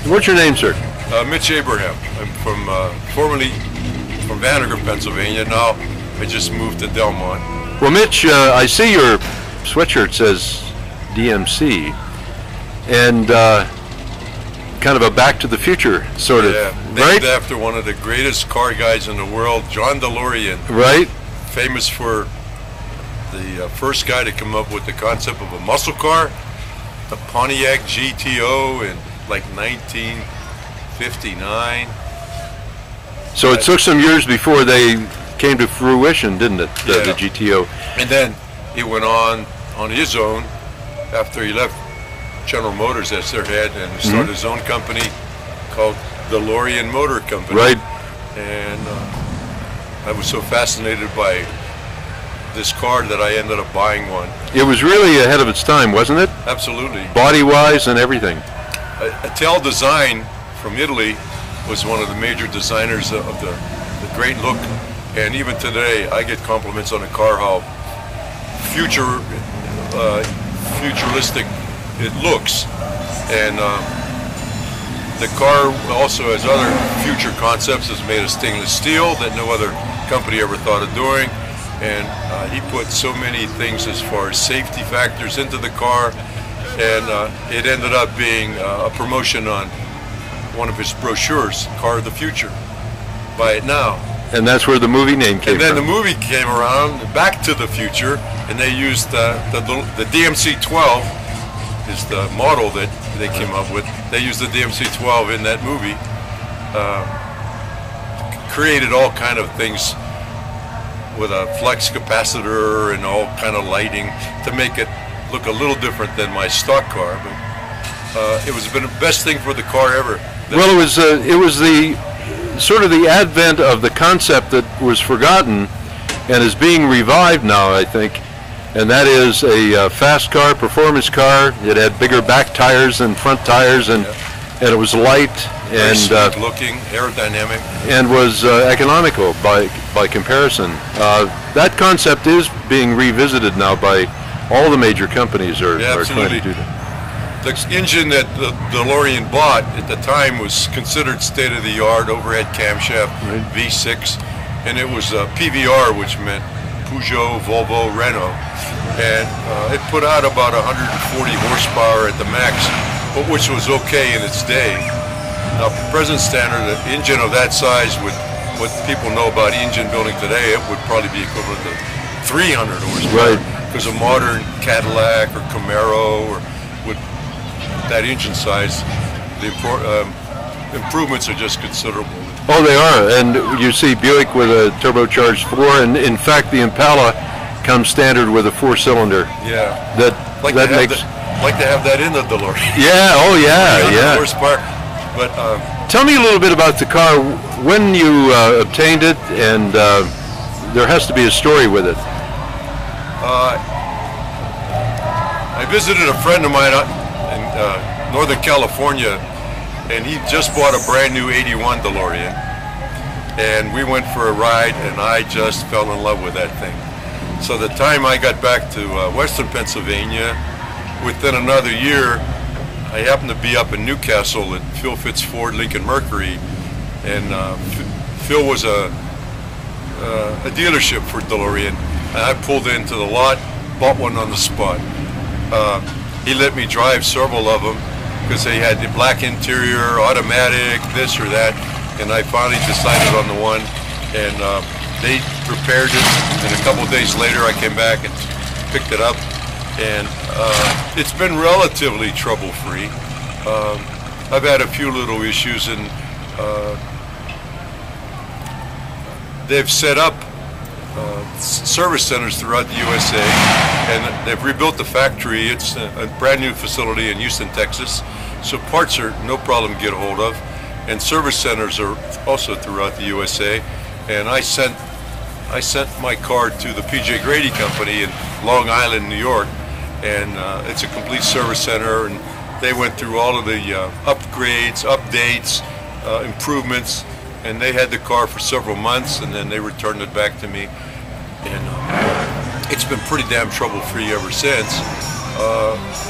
What's your name, sir? Mitch Abraham. I'm from formerly from Vandergrift, Pennsylvania. Now I just moved to Delmont. Well, Mitch, I see your sweatshirt says DMC, and kind of a Back to the Future sort of, named right? after one of the greatest car guys in the world, John DeLorean. Right. Famous for the first guy to come up with the concept of a muscle car, the Pontiac GTO in like 1959. So it took some years before they came to fruition, didn't it, the GTO? And then he went on his own after he left General Motors as their head and started his own company called DeLorean Motor Company. Right. And I was so fascinated by this car that I ended up buying one. It was really ahead of its time, wasn't it? Absolutely. Body-wise and everything. Attell Design from Italy was one of the major designers of the great look. And even today, I get compliments on the car how futuristic it looks. And the car also has other future concepts. It's made of stainless steel that no other company ever thought of doing. And he put so many things as far as safety factors into the car. And it ended up being a promotion on one of his brochures, Car of the Future. Buy it now. And that's where the movie name came from. And then the movie came around, Back to the Future, and they used the DMC-12 is the model that they came up with. They used the DMC-12 in that movie. Created all kind of things with a flex capacitor and all kind of lighting to make it look a little different than my stock car. But it was been the best thing for the car ever. Well, it was the sort of the advent of the concept that was forgotten and is being revived now, I think, and that is a fast car, performance car. It had bigger back tires than front tires, and it was light Very and sweet looking, aerodynamic, and was economical by comparison. That concept is being revisited now by all the major companies are trying to do that. The engine that the DeLorean bought at the time was considered state-of-the-art, overhead camshaft, V6, and it was a PVR, which meant Peugeot, Volvo, Renault, and it put out about 140 horsepower at the max, but which was okay in its day. Now, present standard, an engine of that size, with what people know about engine building today, it would probably be equivalent to 300 horsepower, because a modern Cadillac or Camaro or with that engine size, the improvements are just considerable. Oh, they are, and you see Buick with a turbocharged 4, and in fact the Impala comes standard with a 4-cylinder. Yeah. That makes like to have that in the DeLorean. Yeah. Oh, yeah. Horsepower. But tell me a little bit about the car. When you obtained it, and there has to be a story with it. I visited a friend of mine in Northern California, and he just bought a brand new '81 DeLorean, and we went for a ride, and I just fell in love with that thing. So the time I got back to Western Pennsylvania, within another year, I happened to be up in Newcastle at Phil Fitz Ford Lincoln Mercury, and Phil was a dealership for DeLorean, and I pulled into the lot, bought one on the spot. He let me drive several of them because they had the black interior, automatic, this or that, and I finally decided on the one, and they prepared it, and a couple of days later I came back and picked it up, and it's been relatively trouble-free. I've had a few little issues, and they've set up service centers throughout the USA, and they've rebuilt the factory. It's a brand new facility in Houston, Texas, so parts are no problem to get a hold of, and service centers are also throughout the USA. And I sent my car to the PJ Grady Company in Long Island, New York, and it's a complete service center, and they went through all of the upgrades, updates, improvements, and they had the car for several months, and then they returned it back to me, and it's been pretty damn trouble-free ever since.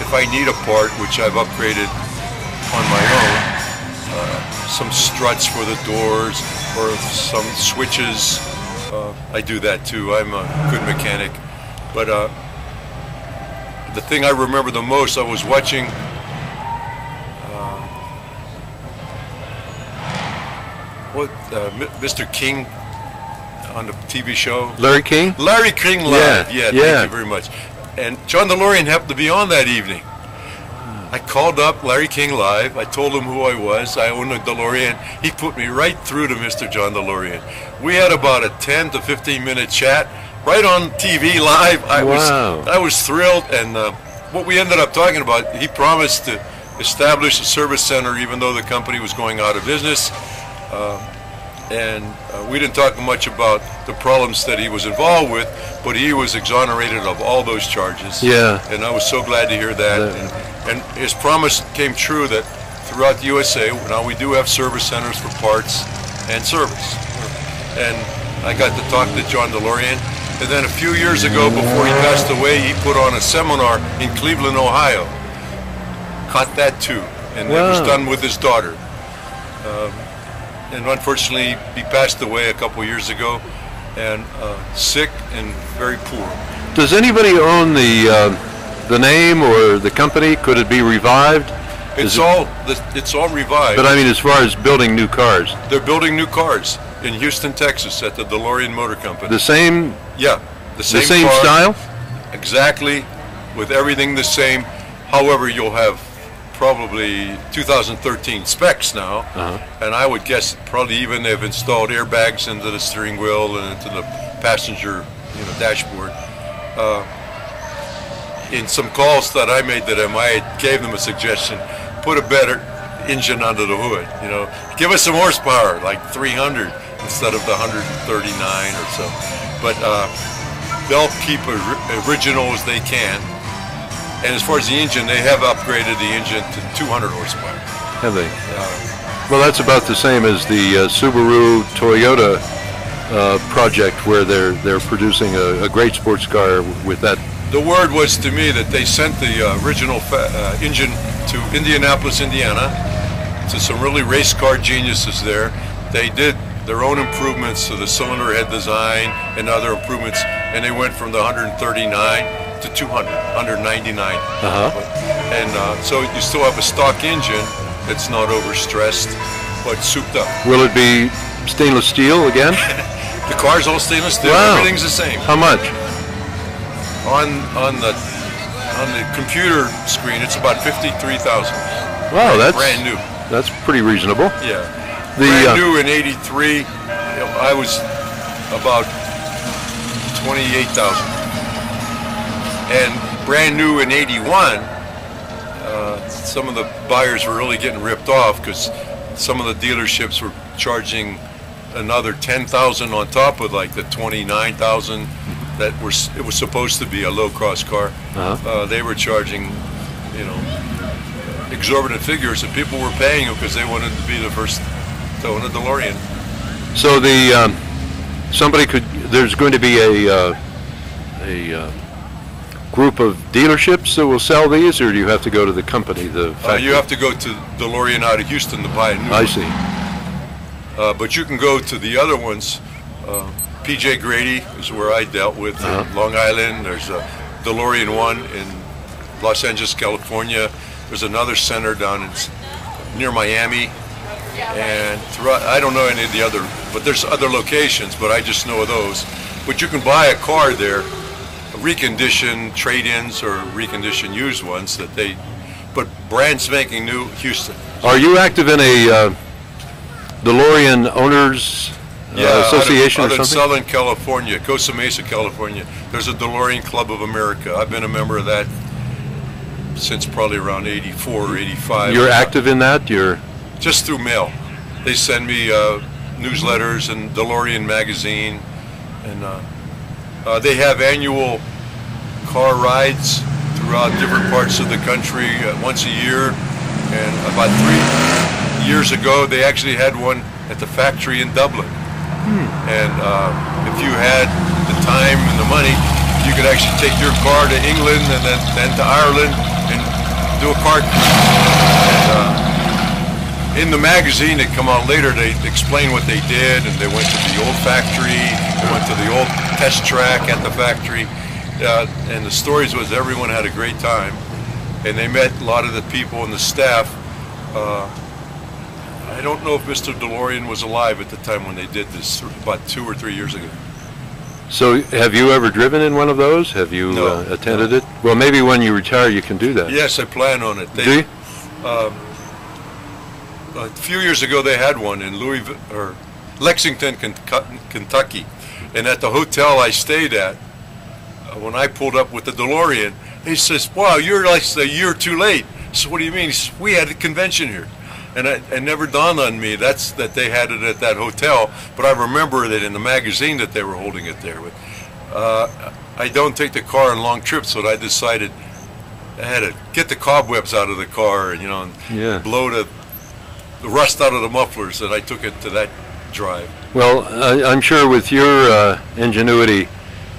If I need a part, which I've upgraded on my own, some struts for the doors or some switches. I do that too. I'm a good mechanic. But the thing I remember the most, I was watching Mr. King on the TV show. Larry King? Larry King Live. Yeah, Thank you very much. And John DeLorean happened to be on that evening. I called up Larry King Live. I told him who I was. I owned a DeLorean. He put me right through to Mr. John DeLorean. We had about a 10 to 15 minute chat right on TV live. I was thrilled. And what we ended up talking about, he promised to establish a service center even though the company was going out of business. We didn't talk much about the problems that he was involved with, but he was exonerated of all those charges. Yeah. And I was so glad to hear that. And his promise came true that throughout the USA, now we do have service centers for parts and service. And I got to talk to John DeLorean. And then a few years ago, before he passed away, he put on a seminar in Cleveland, Ohio. Caught that too. And it was done with his daughter. And unfortunately, he passed away a couple years ago, and sick and very poor. Does anybody own the name or the company? Could it be revived? It's all revived. But I mean, as far as building new cars. They're building new cars in Houston, Texas, at the DeLorean Motor Company. The same? Yeah, the same car, style? Exactly, with everything the same. However, you'll have probably 2013 specs now, and I would guess probably even they've installed airbags into the steering wheel and into the passenger, dashboard. In some calls that I made to them, I gave them a suggestion: put a better engine under the hood. Give us some horsepower, like 300 instead of the 139 or so. But they'll keep original as they can. And as far as the engine, they have upgraded the engine to 200 horsepower. Have they? Well, that's about the same as the Subaru Toyota project, where they're producing a great sports car with that. The word was to me that they sent the original engine to Indianapolis, Indiana, to some really race car geniuses there. They did their own improvements to the cylinder head design and other improvements, and they went from the 139 to 200, 199. And so you still have a stock engine that's not overstressed, but souped up. Will it be stainless steel again? The car's all stainless steel. Wow. Everything's the same. How much? On the computer screen, it's about $53,000. Wow, that's brand new. That's pretty reasonable. Yeah. Brand new in '83, I was about 28,000. And brand new in '81, some of the buyers were really getting ripped off because some of the dealerships were charging another 10,000 on top of like the 29,000 that it was supposed to be a low-cost car. They were charging, exorbitant figures, and people were paying them because they wanted to be the first to own a DeLorean. So there's going to be a group of dealerships that will sell these, or do you have to go to the company, the factory? You have to go to DeLorean out of Houston to buy a new one. I see. But you can go to the other ones. PJ Grady is where I dealt with in Long Island. There's a DeLorean one in Los Angeles, California. There's another center down near Miami. And throughout, I don't know any of the other, but there's other locations, but I just know of those. But you can buy a car there, reconditioned trade-ins or reconditioned used ones but brand spanking new Houston. Are you active in a DeLorean owners association out or of something? Southern California, Costa Mesa, California. There's a DeLorean Club of America. I've been a member of that since probably around '84 or '85. You're active in that? Just through mail. They send me newsletters and DeLorean magazine, and they have annual car rides throughout different parts of the country once a year. And about 3 years ago, they actually had one at the factory in Dublin. And if you had the time and the money, you could actually take your car to England and then to Ireland and do a car. And in the magazine that come out later, they explain what they did, and they went to the old factory, they went to the old test track at the factory, and the stories was everyone had a great time, and they met a lot of the people and the staff. I don't know if Mr. DeLorean was alive at the time when they did this, about 2 or 3 years ago. So have you ever driven in one of those? Have you No, attended it? Well, maybe when you retire you can do that. Yes, I plan on it. Do you? A few years ago they had one in Lexington, Kentucky, and at the hotel I stayed at, when I pulled up with the DeLorean, he says, "Wow, you're like a year too late." So what do you mean? He says, "We had a convention here." And it never dawned on me that they had it at that hotel, but I remember that in the magazine that they were holding it there. But I don't take the car on long trips, so I decided I had to get the cobwebs out of the car and, and blow the rust out of the mufflers, and I took it to that drive. Well, I'm sure with your ingenuity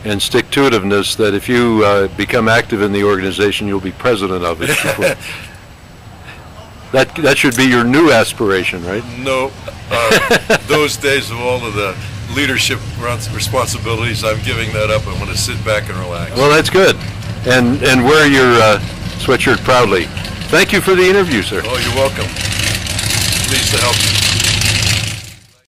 and stick-to-itiveness that if you become active in the organization, you'll be president of it. That should be your new aspiration, right? No, those days of all of the leadership responsibilities, I'm giving that up. I'm going to sit back and relax. Well, that's good, and wear your sweatshirt proudly. Thank you for the interview, sir. Oh, you're welcome. Pleased to help you.